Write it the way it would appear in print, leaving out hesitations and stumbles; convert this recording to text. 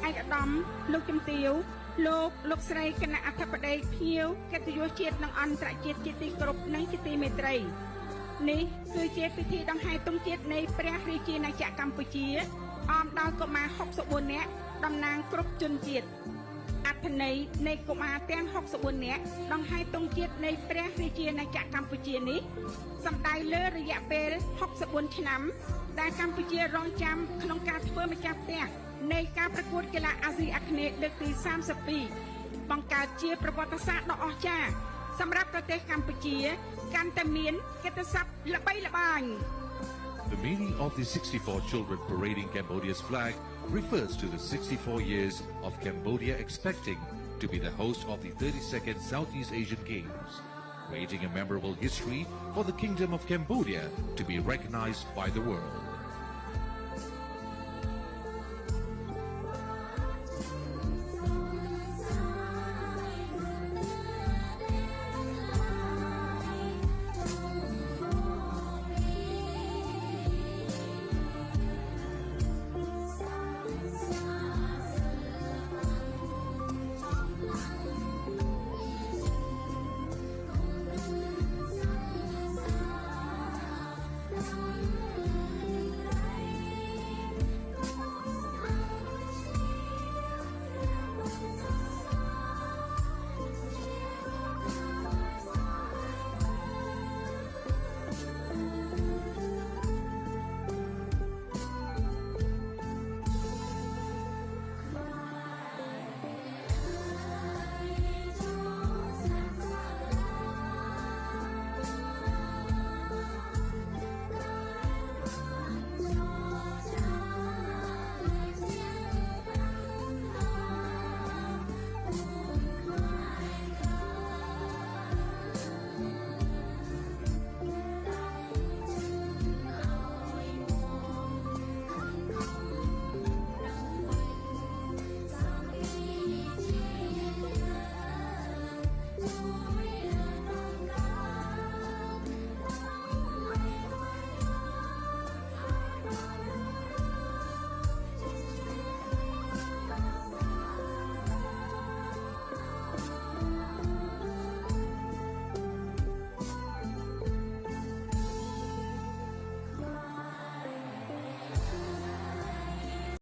ឯកឧត្តមលោកជំទាវលោកស្រីគណៈអធិបតីភៀវកិត្តិយសជាតិនិងអន្តរជាតិជាទីគោរពនិងជាទីមេត្រីនេះគឺជាពិធីដង្ហែទង់ជាតិនៃព្រះរាជាណាចក្រកម្ពុជាអមដោយកុមារ64នាក់តំណាងគ្រប់ជនជាតិអត្ថន័យនៃកុមារទាំង64នាក់ដង្ហែទង់ជាតិនៃព្រះរាជាណាចក្រកម្ពុជានេះសម្ដៅលើរយៈពេល64ឆ្នាំដែលកម្ពុជារងចាំក្នុងការធ្វើម្ចាស់ផ្ទះនៃការប្រកួតកីឡាអាស៊ីអាគ្នេយ៍លើកទី32បង្កើតជាប្រវត្តិសាស្ត្រដ៏អស្ចារ្យសម្រាប់ប្រទេសកម្ពុជាកាន់តែមានកិត្តិស័ព្ទល្បីល្បាញ The meaning of the 64 children parading Cambodia's flag refers to the 64 years of Cambodia expecting to be the host of the 32nd Southeast Asian Games, creating a memorable history for the Kingdom of Cambodia to be recognized by the world.